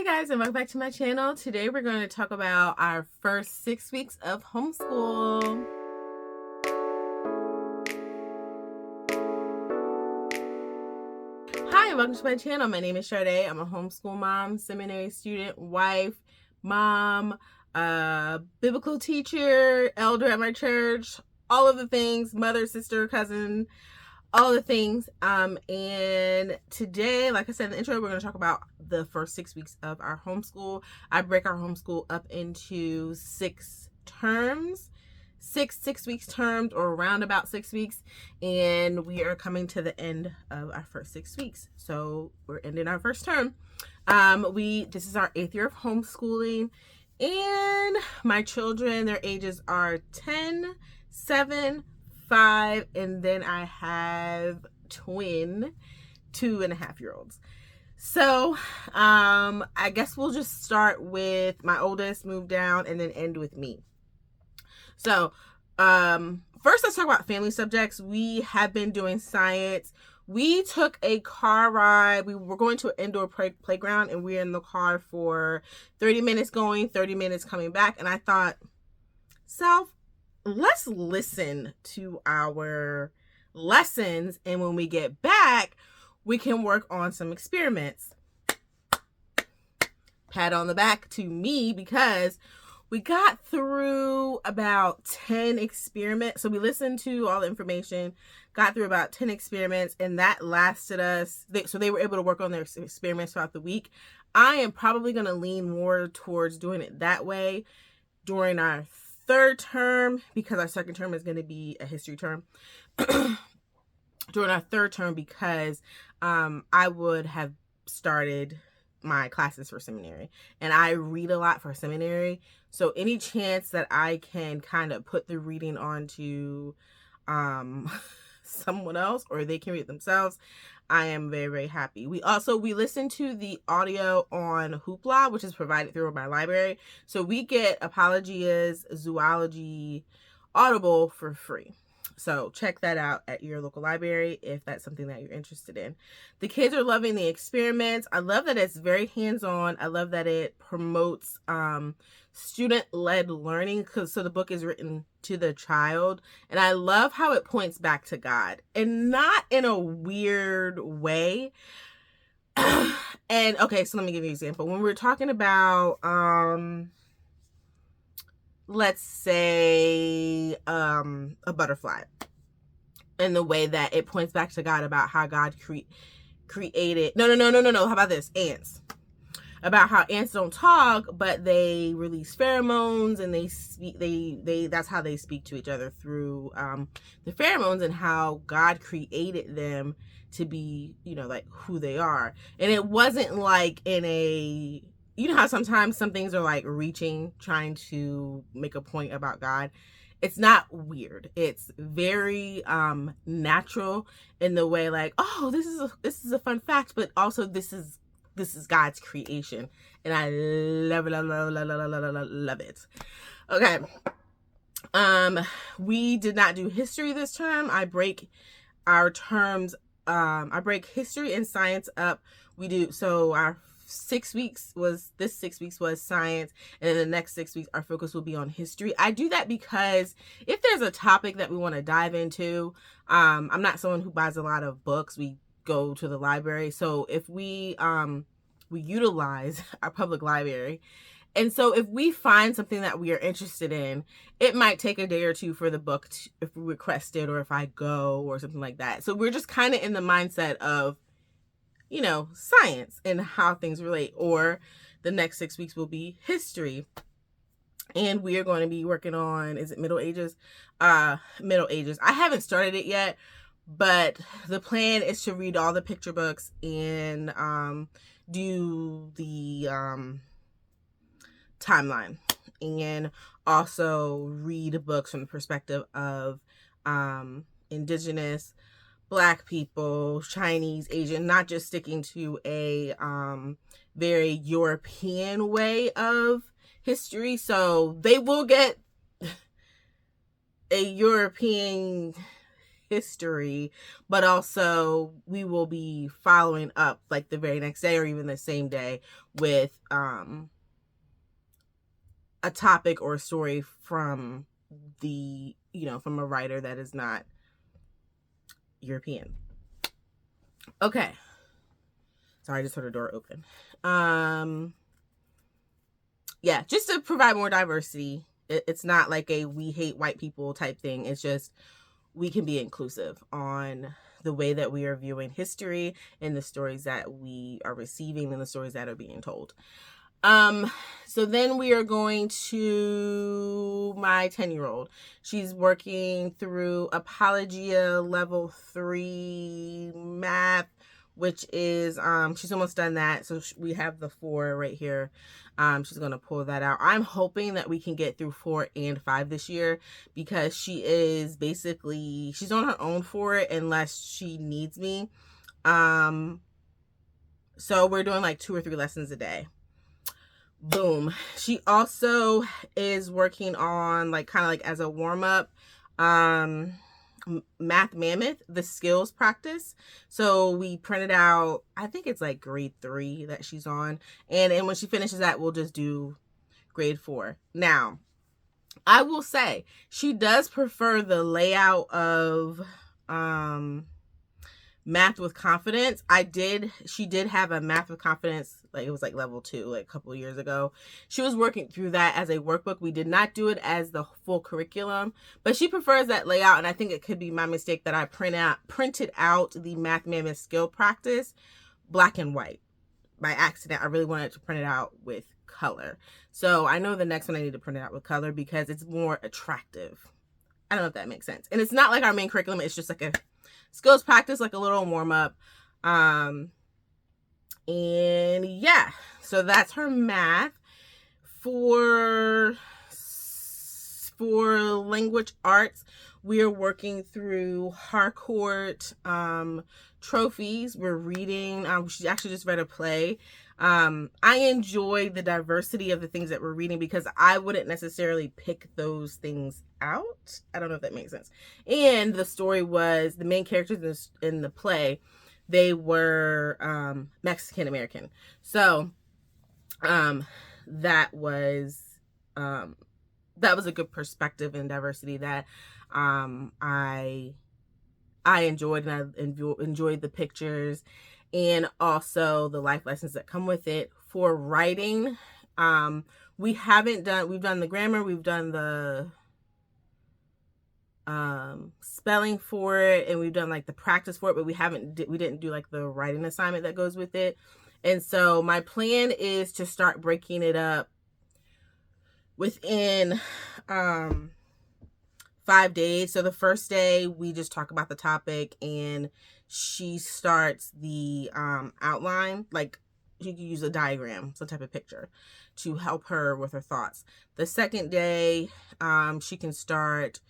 Hi guys, and welcome back to my channel. Today we're going to talk about our first 6 weeks of homeschool. Hi, and welcome to my channel. My name is Shardae. I'm a homeschool mom, seminary student, wife, mom, biblical teacher, elder at my church, all of the things, mother, sister, cousin, all the things. And today, like I said in the intro, we're going to talk about the first 6 weeks of our homeschool. I break our homeschool up into 6 terms, six weeks terms, or around about 6 weeks. And we are coming to the end of our first 6 weeks. So we're ending our first term. This is our 8th year of homeschooling, and my children, their ages are 10, 7, 5, and then I have twin 2.5-year-olds. So I guess we'll just start with my oldest, move down, and then end with me. So first, let's talk about family subjects. We have been doing science. We took a car ride. We were going to an indoor playground, and we were in the car for 30 minutes going, 30 minutes coming back. And I thought, let's listen to our lessons, and when we get back, we can work on some experiments. Pat on the back to me, because we got through about 10 experiments. So we listened to all the information, got through about 10 experiments, and that lasted us. So they were able to work on their experiments throughout the week. I am probably going to lean more towards doing it that way during our third term, because our second term is going to be a history term. During our third term, because I would have started my classes for seminary, and I read a lot for seminary. So any chance that I can kind of put the reading onto someone else, or they can read it themselves, I am very, very happy. We listen to the audio on Hoopla, which is provided through my library. So we get Apologia's Zoology Audible for free. So check that out at your local library if that's something that you're interested in. The kids are loving the experiments. I love that it's very hands-on. I love that it promotes student-led learning, so the book is written to the child, and I love how it points back to God, and not in a weird way. And okay, so let me give you an example. When we're talking about let's say a butterfly, and the way that it points back to God about how God created no, how about this? Ants. About how ants don't talk, but they release pheromones, and they speak. They that's how they speak to each other, through the pheromones, and how God created them to be, like who they are. And it wasn't like in a, how sometimes some things are like reaching, trying to make a point about God. It's not weird. It's very natural in the way, like, oh, this is a fun fact, but also this is God's creation, and I love it. Okay. We did not do history this term. I break our terms. I break history and science up. So our 6 weeks was science, and then the next 6 weeks our focus will be on history. I do that because if there's a topic that we want to dive into, I'm not someone who buys a lot of books. We go to the library. So if we utilize our public library, and so if we find something that we are interested in, it might take a day or two for the book if we request it, or if I go, or something like that. So we're just kind of in the mindset of, science and how things relate. Or the next 6 weeks will be history, and we are going to be working on, is it Middle Ages? Middle Ages. I haven't started it yet, but the plan is to read all the picture books and do the timeline, and also read books from the perspective of Indigenous, Black people, Chinese, Asian, not just sticking to a very European way of history. So they will get a European history, but also we will be following up like the very next day or even the same day with a topic or a story from from a writer that is not European. Okay. Sorry, I just heard a door open. Yeah, just to provide more diversity. It's not like a we hate white people type thing. It's just we can be inclusive on the way that we are viewing history and the stories that we are receiving and the stories that are being told. So then we are going to my 10-year-old. She's working through Apologia level 3 math, which is, she's almost done that. So we have the 4 right here. She's going to pull that out. I'm hoping that we can get through 4 and 5 this year because she is basically, she's on her own for it unless she needs me. So we're doing like 2 or 3 lessons a day. Boom. She also is working on like kind of like as a warm-up Math Mammoth, the skills practice. So we printed out, I think it's like grade 3 that she's on, and when she finishes that we'll just do grade 4. Now I will say she does prefer the layout of Math with Confidence. She did have a Math with Confidence, like it was like level 2, like a couple of years ago. She was working through that as a workbook. We did not do it as the full curriculum, but she prefers that layout, and I think it could be my mistake that I printed out the Math Mammoth skill practice black and white by accident. I really wanted to print it out with color. So I know the next one I need to print it out with color because it's more attractive. I don't know if that makes sense. And it's not like our main curriculum. It's just like a skills practice, like a little warm up. And yeah, so that's her math. For language arts, we are working through Harcourt trophies. We're reading. She actually just read a play. I enjoy the diversity of the things that we're reading because I wouldn't necessarily pick those things out. I don't know if that makes sense. And the story was, the main characters in the play, they were Mexican American. So that was a good perspective and diversity that I enjoyed, and I enjoyed the pictures and also the life lessons that come with it. For writing, we've done the grammar, we've done the spelling for it, and we've done like the practice for it, but we didn't do like the writing assignment that goes with it. And so my plan is to start breaking it up within 5 days. So the first day we just talk about the topic and she starts the outline. Like you can use a diagram, some type of picture to help her with her thoughts. The second day she can start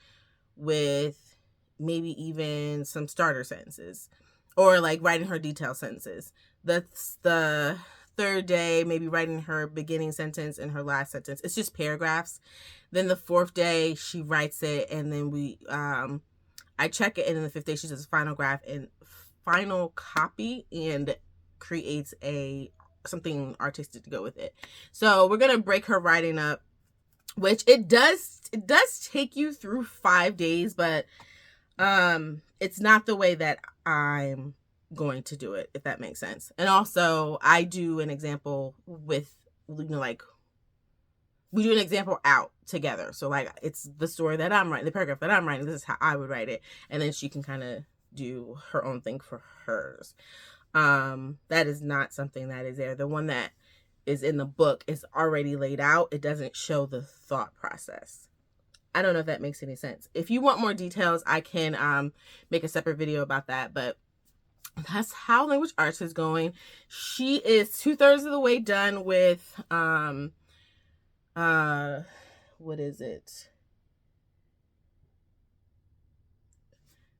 with maybe even some starter sentences or like writing her detailed sentences. The third day, maybe writing her beginning sentence and her last sentence. It's just paragraphs. Then the fourth day she writes it, and then I check it, and then the fifth day she does a final copy and creates something artistic to go with it. So we're gonna break her writing up, which it does take you through 5 days, but it's not the way that I'm going to do it, if that makes sense. And also I do an example with, like we do an example out together. So like it's the story that I'm writing, the paragraph that I'm writing, this is how I would write it, and then she can kind of do her own thing for hers. That is not something that is there. The one that is in the book is already laid out. It doesn't show the thought process. I don't know if that makes any sense. If you want more details, I can make a separate video about that, but that's how language arts is going. She is 2/3 of the way done with what is it?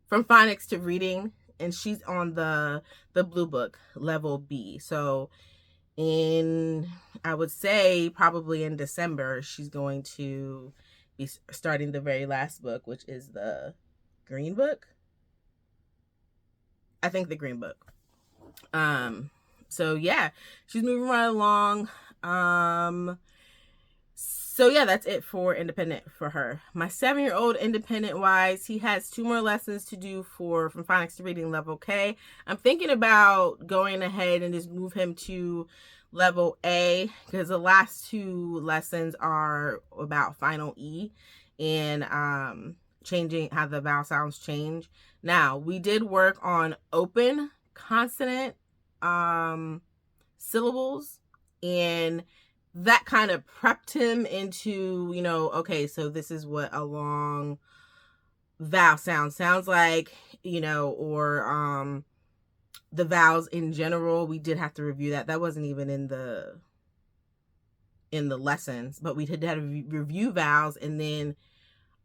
From phonics to reading, and she's on the blue book level B. So I would say probably in December she's going to be starting the very last book, which is the green book. I think the green book. So yeah, she's moving right along. So yeah, that's it for independent for her. My 7-year-old, independent wise, he has 2 more lessons to do from phonics to reading level K. I'm thinking about going ahead and just move him to level A, because the last 2 lessons are about final E and changing how the vowel sounds change. Now, we did work on open consonant syllables, and that kind of prepped him into, okay, so this is what a long vowel sounds like, or the vowels in general. We did have to review that. That wasn't even in the lessons, but we did have to review vowels, and then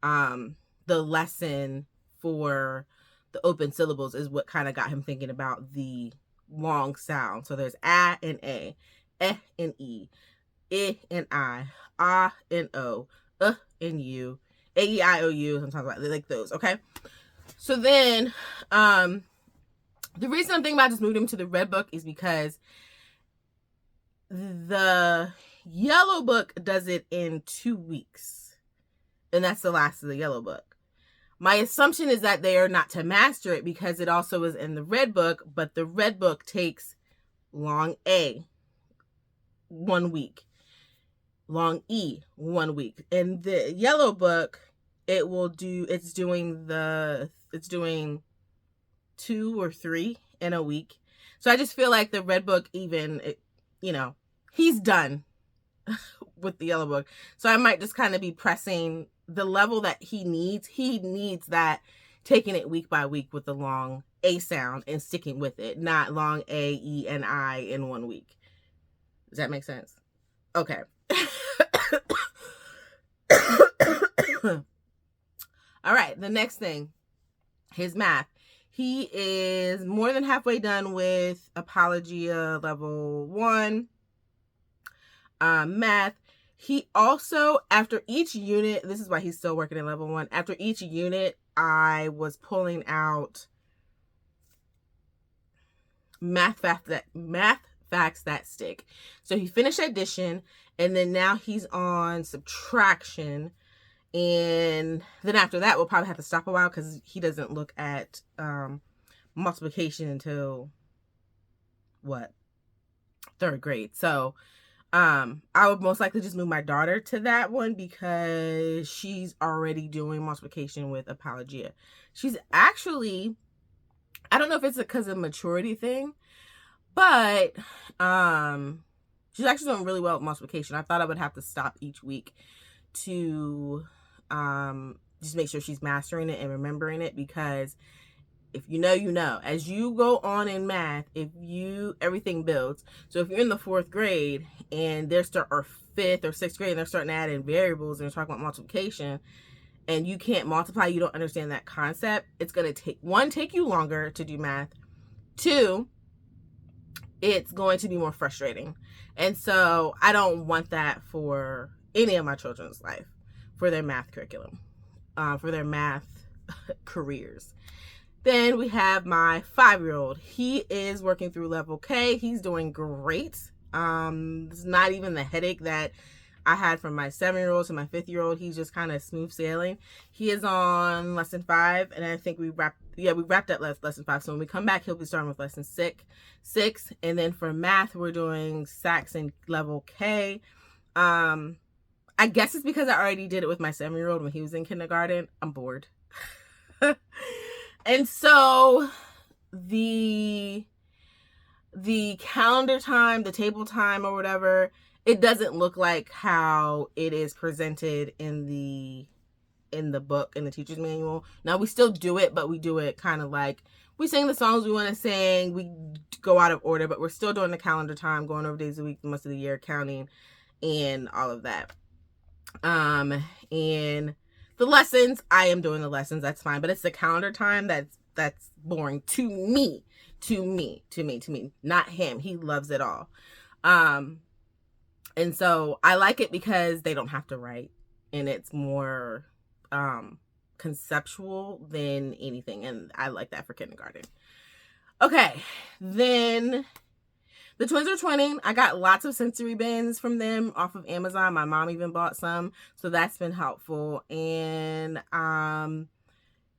the lesson for the open syllables is what kind of got him thinking about the long sound. So there's a and a, eh and e, and I, ah and o, and u, a, e, I, o, u. Sometimes like those. Okay. So then, the reason I'm thinking about just moving him to the red book is because the yellow book does it in 2 weeks, and that's the last of the yellow book. My assumption is that they are not to master it because it also is in the red book, but the red book takes long A 1 week, long E 1 week, and the yellow book it's doing 2 or 3 in a week. So I just feel like the red book, he's done with the yellow book. So I might just kind of be pressing the level that he needs. He needs that, taking it week by week with the long A sound and sticking with it, not long A, E, and I in 1 week. Does that make sense? Okay. All right. The next thing, his math. He is more than halfway done with Apologia level 1 math. He also, after each unit, this is why he's still working in level 1. After each unit, I was pulling out math facts that stick. So he finished addition, and then now he's on subtraction. And then after that, we'll probably have to stop a while because he doesn't look at multiplication until 3rd grade. So I would most likely just move my daughter to that one because she's already doing multiplication with Apologia. She's actually, I don't know if it's because of maturity thing, but she's actually doing really well with multiplication. I thought I would have to stop each week to just make sure she's mastering it and remembering it, because if you know, as you go on in math, everything builds. So if you're in the 4th grade and or 5th or 6th grade and they're starting to add in variables and they're talking about multiplication, and you can't multiply, you don't understand that concept, it's going to take you longer to do math. 2, it's going to be more frustrating. And so I don't want that for any of my children's life, for their math curriculum, for their math careers. Then we have my 5-year-old. He is working through level K. He's doing great. It's not even the headache that I had from my 7-year-old to my 5th-year-old. He's just kind of smooth sailing. He is on lesson 5, and I think we wrapped up lesson 5. So when we come back, he'll be starting with lesson 6. And then for math, we're doing Saxon level K. I guess it's because I already did it with my 7-year-old when he was in kindergarten. I'm bored. And so the calendar time, the table time or whatever, it doesn't look like how it is presented in the book, in the teacher's manual. Now we still do it, but we do it kind of like we sing the songs we want to sing. We go out of order, but we're still doing the calendar time, going over days a week, most of the year, counting and all of that. And the lessons, I am doing the lessons, that's fine, but it's the calendar time that's boring to me, not him. He loves it all. And so I like it because they don't have to write, and it's more conceptual than anything, and I like that for kindergarten. Okay, then the twins are twinning. I got lots of sensory bins from them off of Amazon. My mom even bought some, so that's been helpful. And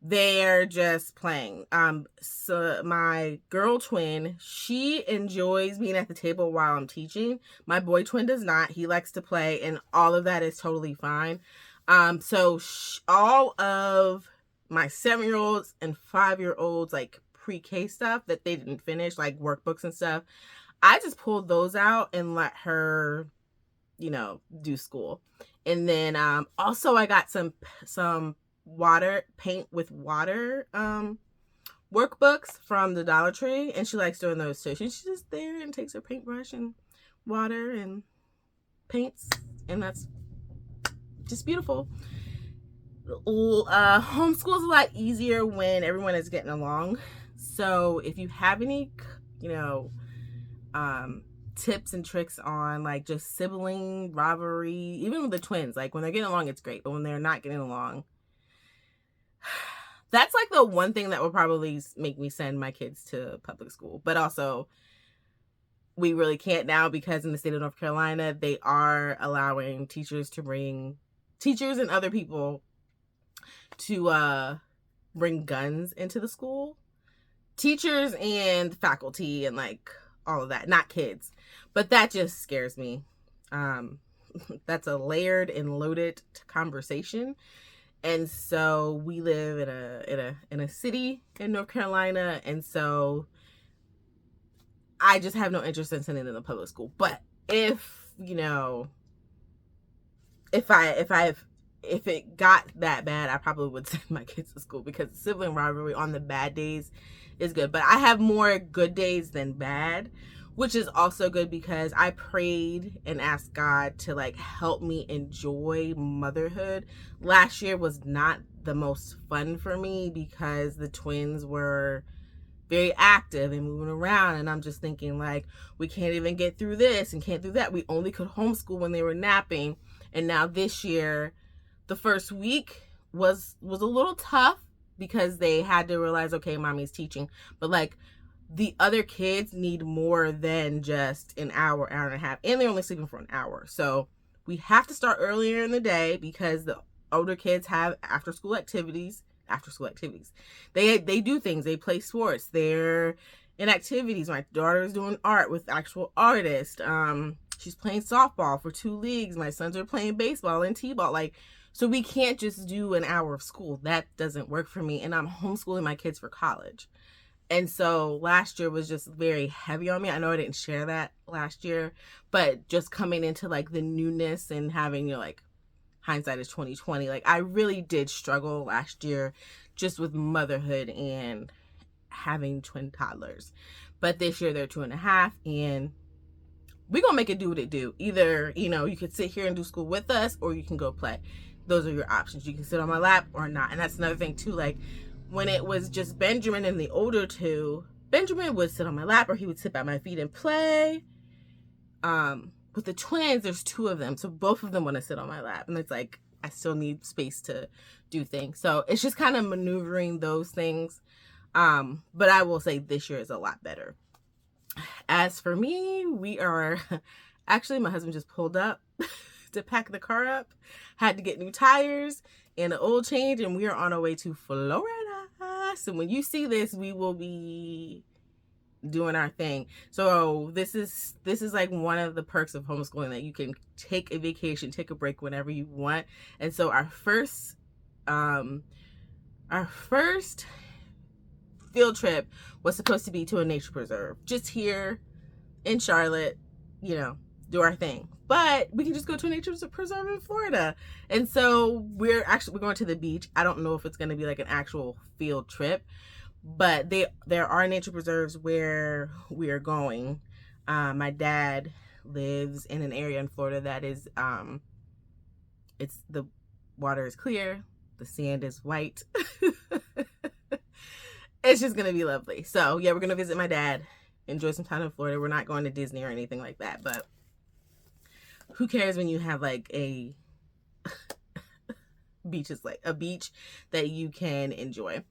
they're just playing. So my girl twin, she enjoys being at the table while I'm teaching. My boy twin does not. He likes to play, and all of that is totally fine. So all of my 7-year-olds and 5-year-olds, like pre-K stuff that they didn't finish, like workbooks and stuff, I just pulled those out and let her, do school. And then also I got some water, paint with water workbooks from the Dollar Tree, and she likes doing those too. She's just there and takes her paintbrush and water and paints, and that's just beautiful. Homeschool is a lot easier when everyone is getting along. So if you have any, tips and tricks on like just sibling rivalry, even with the twins, like when they're getting along, it's great, but when they're not getting along, that's like the one thing that would probably make me send my kids to public school. But also, we really can't now, because in the state of North Carolina, they are allowing teachers and other people to bring guns into the school. Teachers and faculty and like all of that, not kids. But that just scares me. That's a layered and loaded conversation. And so we live in a city in North Carolina, and so I just have no interest in sending them to public school. But if it got that bad, I probably would send my kids to school, because sibling rivalry on the bad days is good. But I have more good days than bad, which is also good, because I prayed and asked God to like help me enjoy motherhood. Last year was not the most fun for me because the twins were very active and moving around, and I'm just thinking like, we can't even get through this and can't do that. We only could homeschool when they were napping. And now this year, the first week was a little tough, because they had to realize, okay, mommy's teaching, but like the other kids need more than just an hour and a half, and they're only sleeping for an hour. So we have to start earlier in the day, because the older kids have after school activities. They do things. They play sports. They're in activities. My daughter's doing art with actual artists. She's playing softball for 2 leagues. My sons are playing baseball and t-ball. Like, so we can't just do an hour of school. That doesn't work for me. And I'm homeschooling my kids for college. And so last year was just very heavy on me. I know I didn't share that last year, but just coming into like the newness and having, like, hindsight is 2020. Like, I really did struggle last year just with motherhood and having twin toddlers. But this year they're 2.5, and we're going to make it do what it do. Either, you could sit here and do school with us, or you can go play. Those are your options. You can sit on my lap or not. And that's another thing too. Like, when it was just Benjamin and the older two, Benjamin would sit on my lap or he would sit by my feet and play. With the twins, there's 2 of them. So both of them want to sit on my lap. And it's like, I still need space to do things. So it's just kind of maneuvering those things. But I will say this year is a lot better. As for me, we are actually, my husband just pulled up to pack the car up, had to get new tires and an oil change, and we are on our way to Florida. So when you see this, we will be doing our thing. So this is like one of the perks of homeschooling, that you can take a vacation, take a break whenever you want. And so our first field trip was supposed to be to a nature preserve just here in Charlotte, do our thing. But we can just go to a nature preserve in Florida. And so we're going to the beach. I don't know if it's going to be like an actual field trip, but there are nature preserves where we are going. My dad lives in an area in Florida that is, the water is clear, the sand is white. It's just going to be lovely. So yeah, we're going to visit my dad, enjoy some time in Florida. We're not going to Disney or anything like that, but who cares when you have like a beach is like a beach that you can enjoy.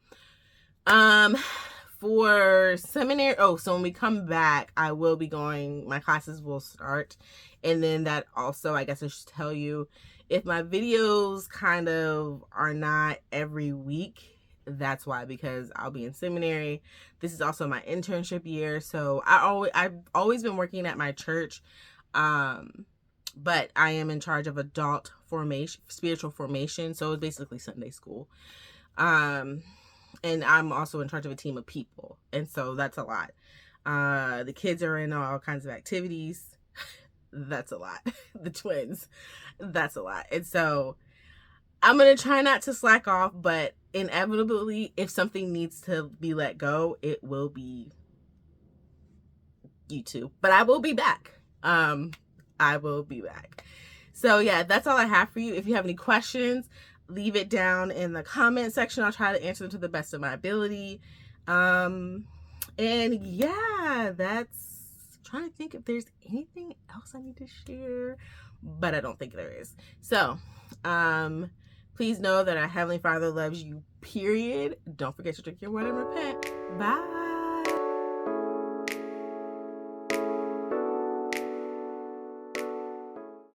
For seminary, so when we come back, I will be going, my classes will start. And then that also, I guess I should tell you, if my videos kind of are not every week, that's why, because I'll be in seminary. This is also my internship year. So I've always been working at my church. But I am in charge of adult formation, spiritual formation. So it's basically Sunday school. And I'm also in charge of a team of people. And so that's a lot. The kids are in all kinds of activities. That's a lot. The twins, that's a lot. And so I'm going to try not to slack off, but inevitably, if something needs to be let go, it will be YouTube. But I will be back. I will be back. So yeah, that's all I have for you. If you have any questions, leave it down in the comment section. I'll try to answer them to the best of my ability. And yeah, that's, trying to think if there's anything else I need to share, but I don't think there is. So, please know that our Heavenly Father loves you, period. Don't forget to drink your water and repent. Bye.